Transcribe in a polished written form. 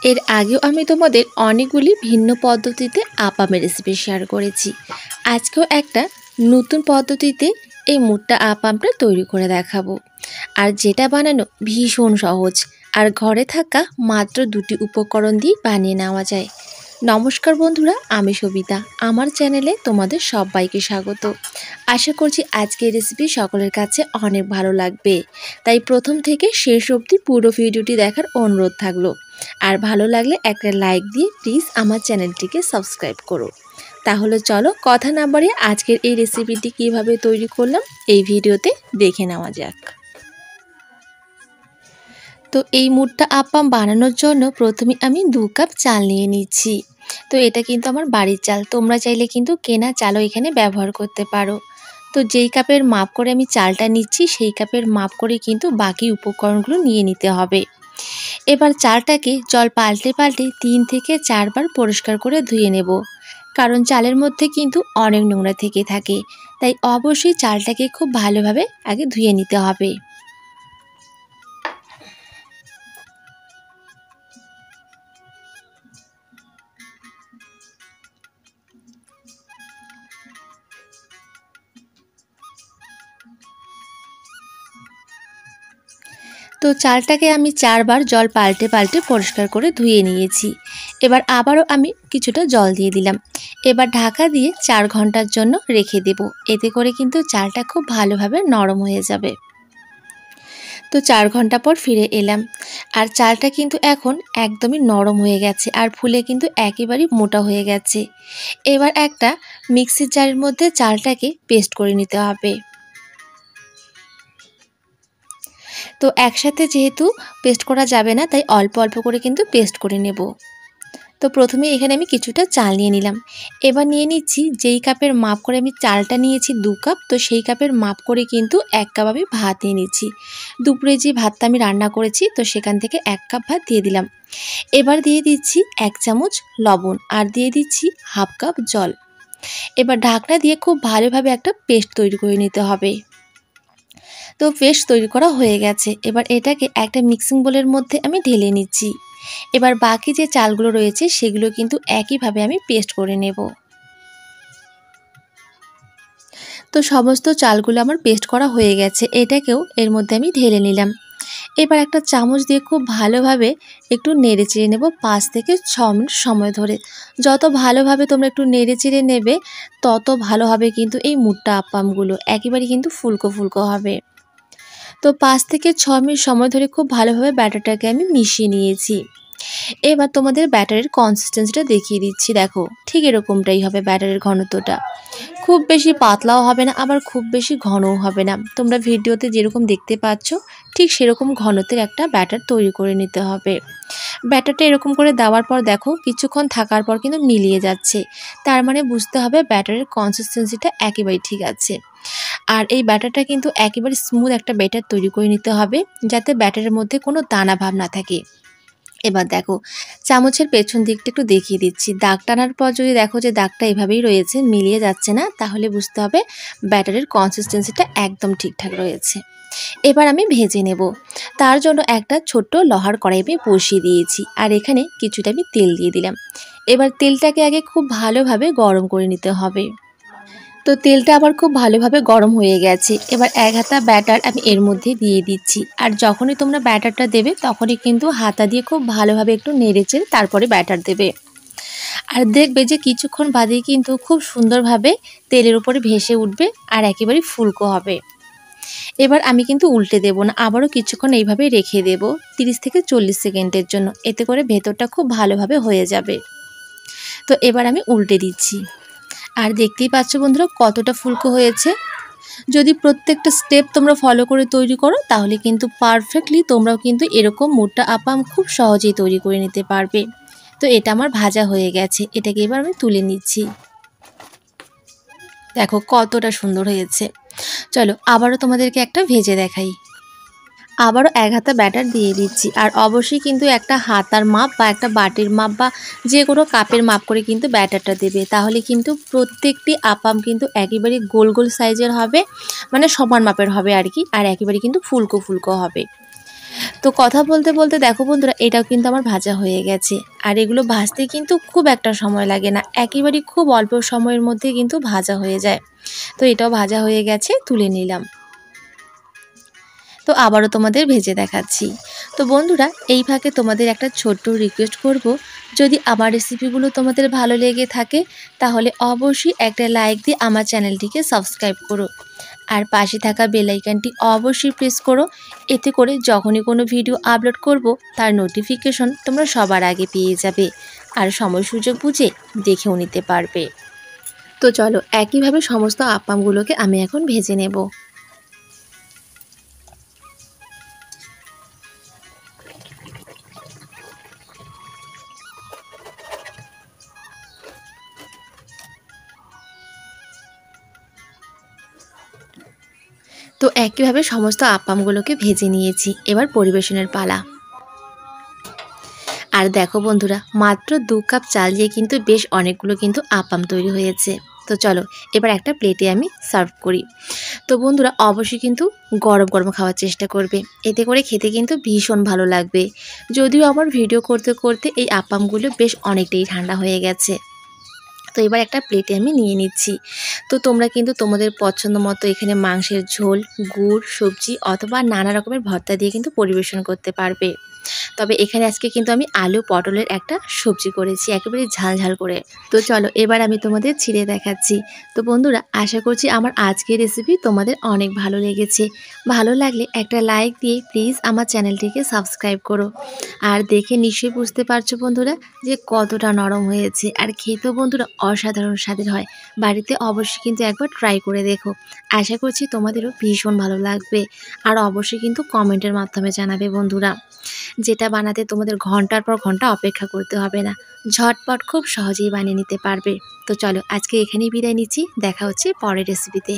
এর আগেও আমি তোমাদের অনেকগুলি ভিন্ন পদ্ধতিতে আপামের রেসিপি শেয়ার করেছি। আজকেও একটা নতুন পদ্ধতিতে এই মুট্টা আপামটা তৈরি করে দেখাবো। আর যেটা বানানো ভীষণ সহজ, আর ঘরে থাকা মাত্র দুটি উপকরণ দিয়ে বানিয়ে নেওয়া যায়। নমস্কার বন্ধুরা, আমি সবিতা। আমার চ্যানেলে তোমাদের সবাইকে স্বাগত। আশা করছি আজকের রেসিপি সকলের কাছে অনেক ভালো লাগবে, তাই প্রথম থেকে শেষ অবধি পুরো ভিডিওটি দেখার অনুরোধ থাকলো। আর ভালো লাগলে একটা লাইক দিয়ে প্লিজ আমার চ্যানেলটিকে সাবস্ক্রাইব করো। তাহলে চলো কথা না বাড়িয়ে আজকের এই রেসিপিটি কিভাবে তৈরি করলাম এই ভিডিওতে দেখে নেওয়া যাক। তো এই মুট্টা আপাম বানানোর জন্য প্রথমে আমি 2 কাপ চাল নিয়ে নিচ্ছি। তো এটা কিন্তু আমার বাড়ির চাল, তোমরা চাইলে কিন্তু কেনা চালও এখানে ব্যবহার করতে পারো। তো যেই কাপের মাপ করে আমি চালটা নিচ্ছি সেই কাপের মাপ করে কিন্তু বাকি উপকরণগুলো নিয়ে নিতে হবে। এবার চালটাকে জল পাল্টে পাল্টে 3 থেকে 4 বার পরিষ্কার করে ধুয়ে নেব, কারণ চালের মধ্যে কিন্তু অনেক নোংরা থেকে থাকে, তাই অবশ্যই চালটাকে খুব ভালোভাবে আগে ধুয়ে নিতে হবে। তো চালটাকে আমি 4 বার জল পাল্টে পাল্টে পরিষ্কার করে ধুয়ে নিয়েছি। এবার আবারও আমি কিছুটা জল দিয়ে দিলাম। এবার ঢাকা দিয়ে 4 ঘন্টার জন্য রেখে দেব, এতে করে কিন্তু চালটা খুব ভালোভাবে নরম হয়ে যাবে। তো 4 ঘন্টা পর ফিরে এলাম, আর চালটা কিন্তু এখন একদমই নরম হয়ে গেছে, আর ফুলে কিন্তু একেবারেই মোটা হয়ে গেছে। এবার একটা মিক্সির জারের মধ্যে চালটাকে পেস্ট করে নিতে হবে। তো একসাথে যেহেতু পেস্ট করা যাবে না, তাই অল্প অল্প করে কিন্তু পেস্ট করে নেব। তো প্রথমে এখানে আমি কিছুটা চাল নিয়ে নিলাম। এবার নিয়ে নিচ্ছি যেই কাপের মাপ করে আমি চালটা নিয়েছি 2 কাপ, তো সেই কাপের মাপ করে কিন্তু 1 কাপ আমি ভাত নিয়ে নিচ্ছি। দুপুরে যে ভাতটা আমি রান্না করেছি, তো সেখান থেকে 1 কাপ ভাত দিয়ে দিলাম। এবার দিয়ে দিচ্ছি 1 চামচ লবণ, আর দিয়ে দিচ্ছি হাফ কাপ জল। এবার ঢাকনা দিয়ে খুব ভালোভাবে একটা পেস্ট তৈরি করে নিতে হবে। তো পেস্ট তৈরি করা হয়ে গেছে। এবার এটাকে একটা মিক্সিং বোলের মধ্যে আমি ঢেলে নিচ্ছি। এবার বাকি যে চালগুলো রয়েছে সেগুলো কিন্তু একইভাবে আমি পেস্ট করে নেব। তো সমস্ত চালগুলো আমার পেস্ট করা হয়ে গেছে, এটাকেও এর মধ্যে আমি ঢেলে নিলাম। এবার একটা চামচ দিয়ে খুব ভালোভাবে একটু নেড়ে চেড়ে নেব 5 থেকে 6 মিনিট সময় ধরে। যত ভালোভাবে তোমরা একটু নেড়ে চেড়ে নেবে তত ভালো হবে কিন্তু এই মুট্টা আপ্পামগুলো, একেবারে কিন্তু ফুলকো ফুলকো হবে। তো 5 থেকে 6 মিনিট সময় ধরে খুব ভালোভাবে ব্যাটারটাকে আমি মিশিয়ে নিয়েছি। এবার তোমাদের ব্যাটারের কনসিস্টেন্সিটা দেখিয়ে দিচ্ছি। দেখো, ঠিক এরকমটাই হবে ব্যাটারের ঘনত্বটা। খুব বেশি পাতলাও হবে না, আবার খুব বেশি ঘনও হবে না। তোমরা ভিডিওতে যেরকম দেখতে পাচ্ছ ঠিক সেরকম ঘনত্বের একটা ব্যাটার তৈরি করে নিতে হবে। ব্যাটারটা এরকম করে দেওয়ার পর দেখো কিছুক্ষণ থাকার পর কিন্তু মিলিয়ে যাচ্ছে, তার মানে বুঝতে হবে ব্যাটারের কনসিস্টেন্সিটা একেবারেই ঠিক আছে। আর এই ব্যাটারটা কিন্তু একেবারে স্মুথ একটা ব্যাটার তৈরি করে নিতে হবে, যাতে ব্যাটারের মধ্যে কোনো দানা ভাব না থাকে। এবার দেখো, চামচের পেছন দিকটা একটু দেখিয়ে দিচ্ছি। দাগ টানার পর যদি দেখো যে দাগটা এভাবেই রয়েছে, মিলিয়ে যাচ্ছে না, তাহলে বুঝতে হবে ব্যাটারের কনসিস্টেন্সিটা একদম ঠিকঠাক রয়েছে। এবার আমি ভেজে নেব। তার জন্য একটা ছোট্ট লোহার কড়াই আমি বসিয়ে দিয়েছি, আর এখানে কিছুটা আমি তেল দিয়ে দিলাম। এবার তেলটাকে আগে খুব ভালোভাবে গরম করে নিতে হবে। তো তেলটা আবার খুব ভালোভাবে গরম হয়ে গেছে। এবার 1 হাতা ব্যাটার আমি এর মধ্যে দিয়ে দিচ্ছি, আর যখনই তোমরা ব্যাটারটা দেবে তখনই কিন্তু হাতা দিয়ে খুব ভালোভাবে একটু নেড়েচেড়ে তারপরে ব্যাটার দেবে। আর দেখবে যে কিছুক্ষণ বাদেই কিন্তু খুব সুন্দরভাবে তেলের উপরে ভেসে উঠবে, আর একেবারে ফুলকো হবে। এবার আমি কিন্তু উল্টে দেব না, আবারও কিছুক্ষণ এইভাবে রেখে দেব 30 থেকে 40 সেকেন্ডের জন্য, এতে করে ভেতরটা খুব ভালোভাবে হয়ে যাবে। তো এবার আমি উল্টে দিচ্ছি, আর দেখতেই পাচ্ছ বন্ধুরা কতটা ফুলকো হয়েছে। যদি প্রত্যেকটা স্টেপ তোমরা ফলো করে তৈরি করো তাহলে কিন্তু পারফেক্টলি তোমরাও কিন্তু এরকম মুট্টা আপাম খুব সহজেই তৈরি করে নিতে পারবে। তো এটা আমার ভাজা হয়ে গেছে, এটাকে এবার আমি তুলে নিচ্ছি। দেখো কতটা সুন্দর হয়েছে। চলো আবারও তোমাদেরকে একটা ভেজে দেখাই। আবারও 1 হাতা ব্যাটার দিয়ে দিচ্ছি, আর অবশ্যই কিন্তু একটা হাতার মাপ বা একটা বাটির মাপ বা যে কোনো কাপের মাপ করে কিন্তু ব্যাটারটা দেবে, তাহলে কিন্তু প্রত্যেকটি আপাম কিন্তু একেবারে গোল গোল সাইজের হবে, মানে সমান মাপের হবে আর কি, আর একেবারে কিন্তু ফুলকো ফুলকো হবে। তো কথা বলতে বলতে দেখো বন্ধুরা, এটাও কিন্তু আমার ভাজা হয়ে গেছে। আর এগুলো ভাজতে কিন্তু খুব একটা সময় লাগে না, একেবারেই খুব অল্প সময়ের মধ্যে কিন্তু ভাজা হয়ে যায়। তো এটাও ভাজা হয়ে গেছে, তুলে নিলাম। তো আবারও তোমাদের ভেজে দেখাচ্ছি। তো বন্ধুরা, এই ফাঁকে তোমাদের একটা ছোট্ট রিকোয়েস্ট করব, যদি আমার রেসিপিগুলো তোমাদের ভালো লেগে থাকে তাহলে অবশ্যই একটা লাইক দিয়ে আমার চ্যানেলটিকে সাবস্ক্রাইব করো। আর পাশে থাকা বেল আইকনটি অবশ্যই প্রেস করো, এতে করে যখনই কোনো ভিডিও আপলোড করব তার নোটিফিকেশন তোমরা সবার আগে পেয়ে যাবে আর সময় সুযোগ বুঝে দেখেও নিতে পারবে। তো চলো, একইভাবে সমস্ত আপ্পামগুলোকে আমি এখন ভেজে নেব। তো একইভাবে সমস্ত আপ্পামগুলোকে ভেজে নিয়েছি, এবার পরিবেশনের পালা। আর দেখো বন্ধুরা, মাত্র 2 কাপ চাল দিয়ে কিন্তু বেশ অনেকগুলো কিন্তু আপ্পাম তৈরি হয়েছে। তো চলো, এবার একটা প্লেটে আমি সার্ভ করি। তো বন্ধুরা, অবশ্যই কিন্তু গরম গরম খাওয়ার চেষ্টা করবে, এতে করে খেতে কিন্তু ভীষণ ভালো লাগবে। যদিও আমার ভিডিও করতে করতে এই আপ্পামগুলো বেশ অনেকটাই ঠান্ডা হয়ে গেছে। তো এবার একটা প্লেটে আমি নিয়ে নিচ্ছি। তো তোমরা কিন্তু তোমাদের পছন্দ মতো এখানে মাংসের ঝোল, গুড়, সবজি অথবা নানা রকমের ভর্তা দিয়ে কিন্তু পরিবেশন করতে পারবে। তবে এখানে আজকে কিন্তু আমি আলু পটলের একটা সবজি করেছি, একেবারে ঝাল ঝাল করে। তো চলো, এবার আমি তোমাদের ছিঁড়ে দেখাচ্ছি। তো বন্ধুরা, আশা করছি আমার আজকের রেসিপি তোমাদের অনেক ভালো লেগেছে। ভালো লাগলে একটা লাইক দিয়ে প্লিজ আমার চ্যানেলটিকে সাবস্ক্রাইব করো। আর দেখে নিশ্চয়ই বুঝতে পারছো বন্ধুরা যে কতটা নরম হয়েছে, আর খেতেও বন্ধুরা অসাধারণ স্বাদের হয়। বাড়িতে অবশ্যই কিন্তু একবার ট্রাই করে দেখো, আশা করছি তোমাদেরও ভীষণ ভালো লাগবে। আর অবশ্যই কিন্তু কমেন্টের মাধ্যমে জানাবে বন্ধুরা, যেটা বানাতে তোমাদের ঘন্টার পর ঘন্টা অপেক্ষা করতে হবে না, ঝটপট খুব সহজেই বানিয়ে নিতে পারবে। তো চলো, আজকে এখানেই বিদায় নিচ্ছি, দেখা হচ্ছে পরের রেসিপিতে।